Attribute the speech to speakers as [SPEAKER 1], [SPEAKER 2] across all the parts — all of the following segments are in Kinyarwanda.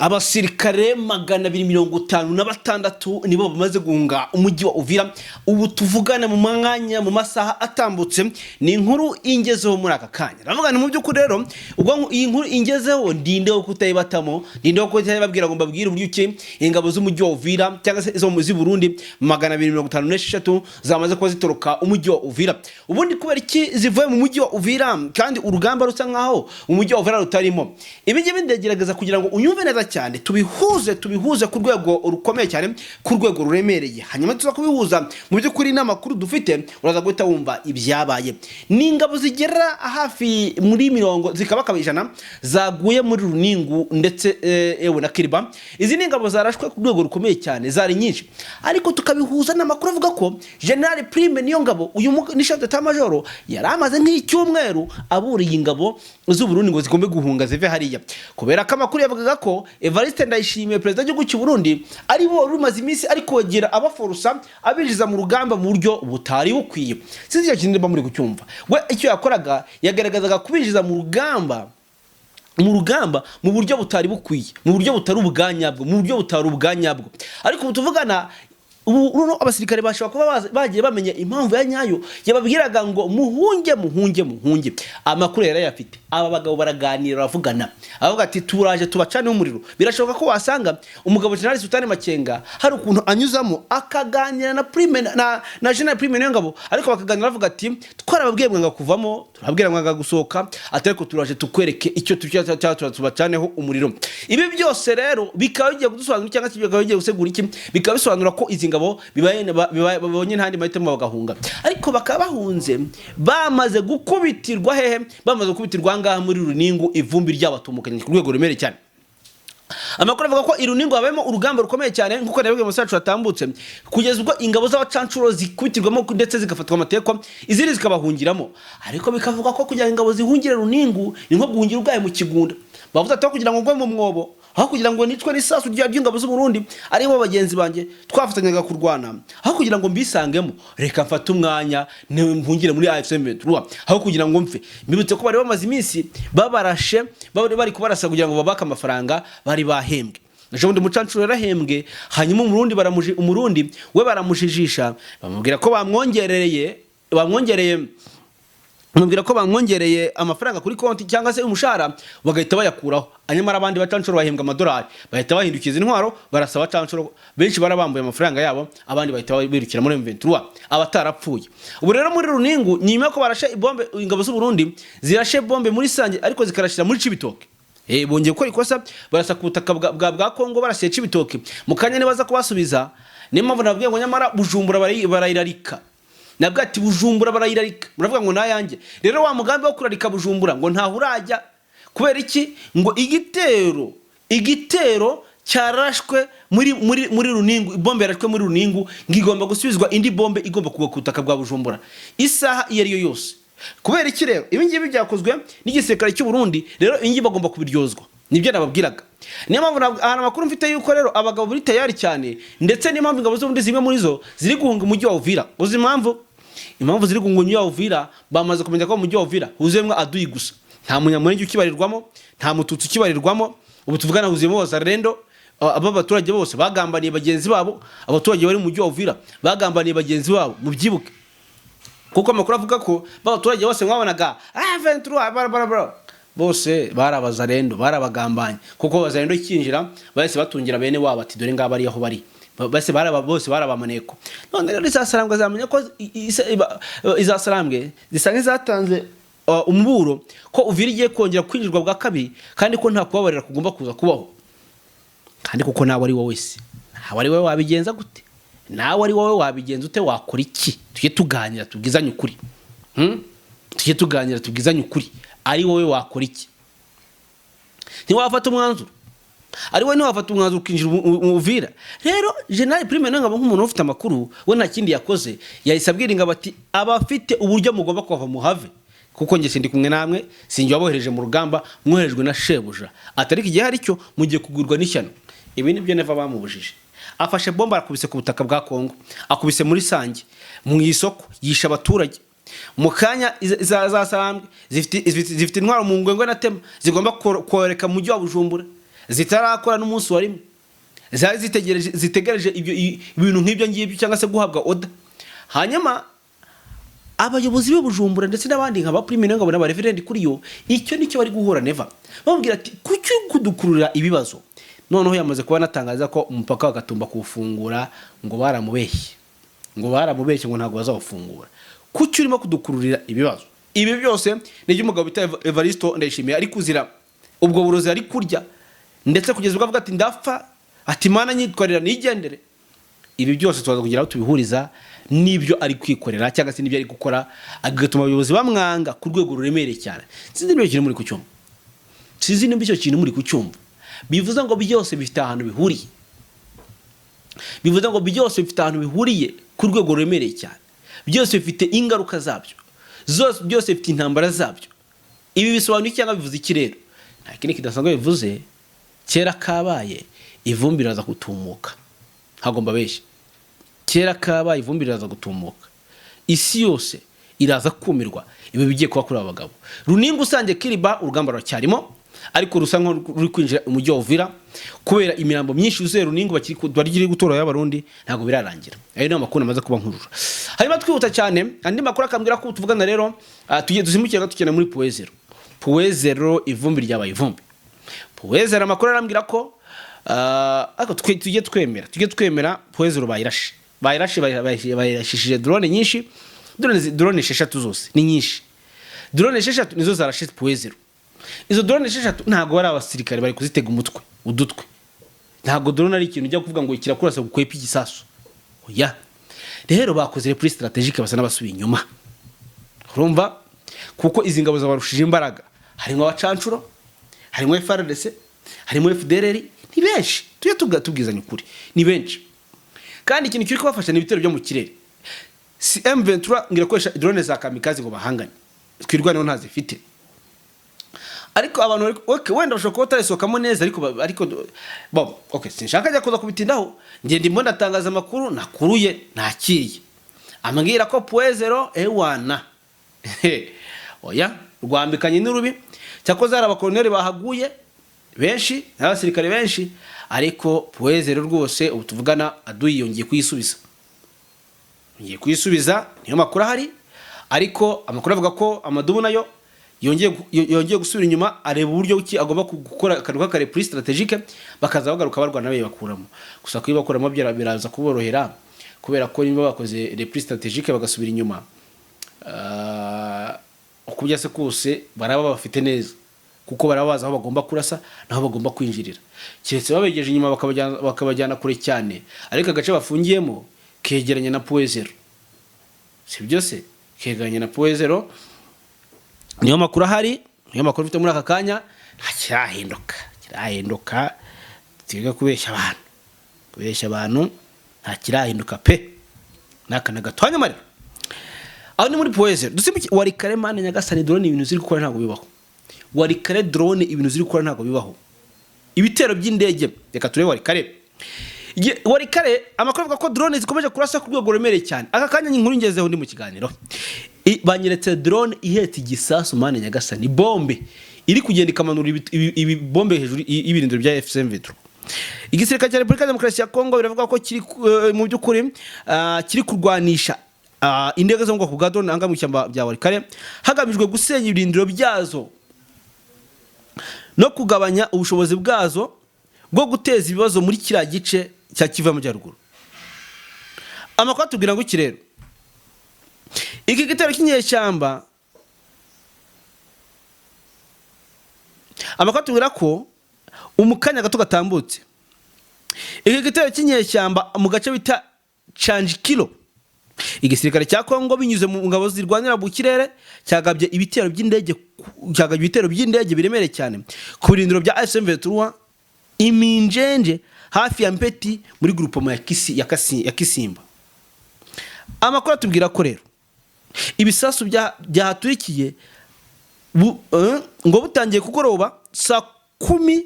[SPEAKER 1] Abasirikare 256 nibo bamaze guhunga umujyi wa Uvira. Ubu tuvugana mu mwanya mu masaha atambutse, ni inkuru ingezeho muri aka kanya. Ravuga ni mu by'ukuri rero ubwo iyi nkuru ingezeho ndindeho kutayibatamo, ndindeho kutayibabwira ngo mbabwire uburyo ki ingabo z'umujyi wa Uvira cyangwa se zo mu Burundi 256 zamaze kuba zitoroka umujyi wa Uvira. Ubundi kubera iki zivuye mu mujyi wa Uvira kandi urugamba rusa nkaho umujyi wa Uvira rutarimo? Ibi ngiye bindegerageza kugira ngo unyumve neza cyane, tubihuze ku rwego rukomeye cyane, ku rwego ruremereye. Hanyuma tuza kubihuza mu by'ukuri n'amakuru dufite, uraza guhita wumva ibyabaye. Ni ingabo zigera hafi muri 100 zikabakabijana zaguye muri Runingu ndetse ewe na Kiriba. Izi ni ingabo zarashwe ku rwego rukomeye cyane, zari nyinshi, ariko tukabihuza n'amakuru avuga ko General Prime niyo ngabo uyu ni chef d'état major yaramaze nk'icyumweru aburiye ingabo z'u Burundi ngo zigombe guhunga zive hariya, kubera ko amakuru yavugaga ko Evariste Ndayishimiye president w'igihugu cy'u Burundi ari bo rumaze iminsi ari kogera abaforusa abinjiza mu rugamba mu buryo butari bukwiye. Sinzi icyo kintu muri gucyumva. We icyo yakoraga yagaragazaga kubinjiza mu rugamba mu buryo butari bukwiye, mu buryo butari ubwanyabwo, mu buryo butari ubwanyabwo. Ariko tuvugana ubu abasirikare bashaka kuba bagiye bamenye impamvu ya nyayo yababwiraga ngo muhunge. Amakuru yari yafite, aba bagabo baraganira bavugana, avuga ati turaje tubacane umuriro. Birashoboka ko wasanga umugabo General Sultan Makenga hari ukuntu anyuzamo akaganira na Prime na General Prime niyo ngabo, ariko bakaganira bavuga ati twarababwiye mwanga kuvamo, turababwira mwanga gusohoka, atariko turaje tukwereke icyo tubacaneho umuriro. Ibi byose rero bikaba bigiye kudusobanura cyangwa se bikaba bigiye gusegura iki, bikaba bisobanura ko izi ngabo bibonye ntandi mahitamo bagahunga. Ariko bakaba bahunze bamaze gukubitirwa hehe, bamaze gukubitirwa ngaha muri Runingu, ivumbi ryabatumukanye ku rwego rumere cyane. Amakuru avuga ko Runingu habemo urugamba rukomeye cyane nkuko nabibwiye musacu atambutse, kugeza ubwo ingabo z'abacancuro zikubitirwamo ndetse zigafatwa amateko, izindi zikabahungiramo. Ariko bikavuga ko kugira ingabo zihungire Runingu ni nko guhungira ubwaye mu kigunda. Bavuze ati kugira ngo ngwe mu mwobo, aho kugira ngo nicwe n'isasu ry'ingabo z'u Burundi ari bo bagenzi banje twafatanyaga kurwana, aho kugira ngo mbisangemo reka mfate umwanya mpungire muri AFC/M23, aho kugira ngo mfe. Mbibutse ko bari bamaze iminsi babarashe, bari kubarasa kugira ngo babaka amafaranga bari bahembwe. Najobundi umucancuro yarahembwe, hanyuma umurundi we baramujijisha, bamubwira ko bamwongereye amafaranga kuri konti cyangwa se umushahara, bagahita bayakuraho. Anyamara abandi bacancuro bahembwa amadolari, bahita bahindukiza intwaro barasaba bacancuro benshi barabambuye amafaranga yabo, abandi bahita birukira muri M23 abatarapfuye. Ubu rero muri Runingu nyuma ko barashe ibombe, ingabo z'u Burundi zirashe bombe muri Sange ariko zikarashira muri Cibitoke. Bongeye gukora ikosa, barasa ku butaka bwa Kongo barasiye Cibitoke. Mukanya nibaza kubasubiza, niyo mpamvu nabwiye ngo nyamara Bujumbura barayirarika. Nabwo ati Bujumbura barayirarika, muravuga ngo nayange. Rero wa mugambi wo kurarika Bujumbura ngo nta urajya, kubera iki? Ngo igitero cyarashwe muri Runingu, ibombe yarashwe muri Runingu, ngigomba gusubizwa indi bombe igomba kugwa ku butaka bwa Bujumbura isaha iyo ariyo yose. Kubera iki rero ibi ngibi byakozwe n'igisekare cy'u Burundi, rero ingi bagomba kubiryozwa. Nibyo nababwiraga. Niyo mpamvu amakuru mfite yuko rero abagabo buri tayari cyane, ndetse n'impamvu ingabo z'ubundi zimwe muri zo ziri guhunga umujyi wa Uvira. Uzi impamvu ziri guhunga umujyi wa Uvira? Bamaze kumenya ko umujyi wa Uvira huzemwe aduyi gusa, nta munyamurenge ukibarirwamo, nta mututsi ukibarirwamo. Ubu tuvugana huzemo Wazalendo, aba baturage bose bagambaniye bagenzi babo. Abaturage bari mu mujyi wa Uvira bagambaniye bagenzi babo, mu byibuke, kuko amakuru avuga ko abaturage bose mwabonaga 23 bose barabazarendo, barabagambanye, kuko bazarendo kinjira bahise batungira bene wabo ati dore ngaba ari aho bari, bose barabamaneko. None rero izasarambwe zamenya ko izasarambwe zisange zatanze umuburo ko Uvira igiye kongera kwinjirwa bwa kabiri, kandi ko nta kubabarira kugomba kuza kubaho. Kandi kuko nawe ari wowe wese, nawe ari wowe wabigenza gute? Nawe ari wowe wabigenza ute? Wakora iki? Tujye tuganira tubwizanye ukuri. Tujye tuganira tubwizanye ukuri. Ari wowe wakora iki? Ntiwafata umwanzuro. Ari wowe ntiwafata umwanzuro ukinjira Uvira. Rero General Prime ngabo nk'umuntu ufite amakuru, we nta kindi yakoze, yahise abwira ingabo ati abafite uburyo mugomba kuva muhave, kuko nge sindi kumwe namwe, sinjye wabohereje mu rugamba, mwoherejwe na shebuja. Atariko igihe hari cyo mugiye kugurwa n'ishyano. Ibi nibyo neva bamubujije. Afashe bomba akubise ku butaka bwa Kongo, akubise muri Sange mu isoko, yisha abaturage. Mukanya za Sarambwe zifite intwaro mu ngwengo na tema zigomba koreka mu mujyi wa Bujumbura. zitarakora n'umunsi wa rimwe, zari zitegereje ibintu nk'ibyo ngibyo cyangwa se guhabwa oda. Hanyuma abayobozi b'Ubujumbura ndetse n'abandi nka ba Prime Niyongabo na ba Reverend kuri yo, icyo nicyo bari guhura neva, bamubwira ati kuki kudukurura ibibazo. Noneho yamaze kuba natangaza ko umupaka wa Gatumba kuwufungura ngo baramubeshye, ngo ntabwo bazawufungura. Kuki urimo kudukururira ibibazo? Ibi byose ni by'umugabo bita Evaristo Ndayishimiye ari kuzira ubwo burozi ari kurya, ndetse kugeza ubwo avuga ati ndapfa, ati Mana nyitwarira nigendere. Ibi byose tuzaza kugira aho tubihuriza n'ibyo ari kwikorera cyangwa se n'ibyo ari gukora, agatuma abayobozi bamwanga ku rwego ruremereye cyane. Sinzi n'ibyo kintu muri kucyumva, sinzi n'ibyo kintu muri kucyumva. Bivuze ngo byose bifite ahantu bihuriye, bivuze ngo byose bifite ahantu bihuriye ku rwego ruremereye cyane. Byose bifite ingaruka zabyo, byose bifite intambara zabyo. Ibi bisobanuye cyangwa bivuze iki rero? Nta kindi kidasanzwe bivuze, kera kabaye ivumbi riraza gutumuka. Hagomba benshi, kera kabaye ivumbi riraza gutumuka, isi yose iraza kumirwa. Ibi bigiye kuba kuri abagabo. Runingo usange Kiriba urugamba ruracyarimo, ariko rusa nko ruri kwinjira umujyi wa Uvira kubera imirambo myinshi yuzuye Runingo bari gutora y'abarundi, ntago birarangira. Ayo ni amakuru amaze kuba nkurura. Hanyuma twihuta cyane, andi makuru akambwira ko tuvugana rero, tugiye duzimukira tukena muri Puezero ivumbi ryabaye ivumbi. Puezero amakuru arambwira ko ako tujye twemera Puezero bayirashishije drone nyinshi, drone 6 zose ni nyinshi. Drone 6 nizo zarashitse Puezero. Izo drone 6 ntago bari abasirikare bari kuzitega udutwe. Ntago drone ari ikintu ujya kuvuga ngo kirakurasa gukwepa igisasu. Oya. Rero bakoze repli strategique basa n'abasubiye inyuma. Urumva? Kuko izi ngabo zabarushije imbaraga. Harimo abacancuro, harimo FARDC, harimo FDLR, ni benshi. Tujye tubwizanya ukuri. Ni benshi. Kandi ikintu kiri kubafasha ni ibitero byo mu kirere. Si M23 ngira koresha drone za kamikaze ngo bahangane. Twirwaneho ntazifite. Ariko abantu wenda bashobora kuba tarisokamo neza, ariko bon, okay, sinshaka ajya kuza kubitindaho. Ngiye ndimo ndatangaza amakuru nakuruye nakiriye. Ambwira ko Puezero ewana. Oya, rwambikanye n'urubi. Cyakoze hari abakoloneli bahaguye benshi, n'abasirikare benshi, ariko Puezero rwose ubu tuvugana aduyi yongeye kuyisubiza. Niyo makuru ahari, ariko amakuru avuga ko Amadubu nayo yongeye gusubira inyuma, areba uburyo ki agomba gukora akaruka kare plus strategique, bakaza bagaruka barwana nabe bakuramo. Gusa kuri bakuramo biraza kuborohera, kubera ko niba bakoze les plus strategique bagasubira inyuma, ukubya se kose baraba bafite neza, kuko barabaza aho bagomba kurasa naho bagomba kwinjirira. Kiretse babegeje inyuma bakabajyana kure cyane, ariko agace bafungiyemo kegeranye na Puezero. Si byose kegeranye na Puezero. Niyo makuru ahari, niyo makuru mfite muri aka kanya, kirahinduka. Tiga kubeshya abantu, nta kirahinduka pe. Nakana gatwanya mari. Aho ni muri Puezero. Dusimbuke Warikare Mana Nyagasani, drone ibintu ziri gukora ntago bibaho. Warikare drone ibintu ziri gukora ntago bibaho. Ibitero by'indege, reka turebe Warikare. Warikare amakuru avuga ko drone zikomeje kurasa ku rwego ruremereye cyane. Aka kanya inkuru ngezeho ndi mu kiganiro. Banyeretse drone ihetse igisasu Mana Nyagasani, bombe iri kugenda ikamanura ibi bombe hejuru y'ibirindiro bya FCM23. Igisirikare cya Repubulika Demokarasi ya Kongo biravuga ko kiri mu by'ukuri kiri kurwanisha indege zo mu bwoko bwa drone anga mu cyamba bya Warikare, hagamijwe gusenya ibirindiro byazo no kugabanya ubushobozi bwazo bwo guteza ibibazo muri kiriya gice cya Kivu y'Amajyaruguru. Amakuru atubwira ngo iki rero, iki gitero cy'inyeshyamba, amakuru atubwira ko umukanya gato gatambutse, iki gitero cy'inyeshyamba mu gace bita Chanjikilo, igisirikare cya Kongo binyuze mu ngabo zirwanira mu kirere cyagabye ibitero by'indege biremereye cyane ku birindiro bya FCM23 Iminjenje hafi ya Mpeti muri groupement ya Kisimba. Amakuru atubwira ko rero ibisasu byahaturikiye ngo butangiye kugoroba saa 10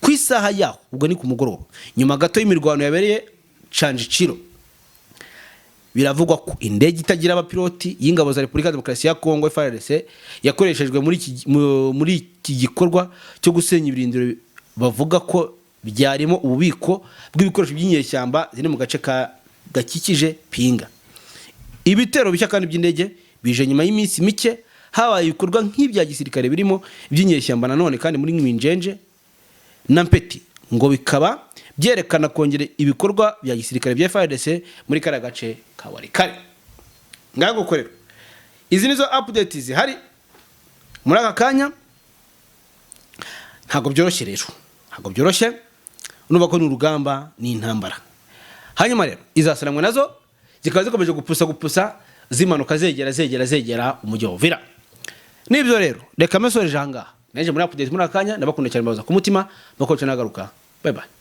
[SPEAKER 1] ku isaha yaho, ubwo ni ku mugoroba, nyuma gato y'imirwano yabereye Chanjikilo. Biravugwa ko indege itagira abapiloti y'ingabo za Repubulika Demokarasi ya Kongo FARDC yakoreshejwe muri iki gikorwa cyo gusenya ibirindiro bavuga ko byarimo ububiko bw'ibikoresho by'inyeshyamba ziri mu gace gakikije Pinga. Ibitero bishya kandi by'indege bije nyuma y'iminsi mike habaye ibikorwa nk'ibya gisirikare birimo by'inyeshyamba nanone kandi muri Minjenje na Mpeti, ngo bikaba byerekana kongera ibikorwa bya gisirikare bya FARDC muri kara gace ka Walikale. Ngago korero izi nizo updates zihari muri aka kanya. Ntago byoroshye rero, ntago byoroshye, nuba ko n'urugamba n'intambara. Hanyuma rero izasaramwe nazo zikaza zikomeje gupusa zimanuka zegera umujyi wa Uvira. Nibyo rero reka mesoje hanga neje muri update muri aka kanya, ndabakunda cyane baza ku mutima bakoca nagaruka. Bye bye.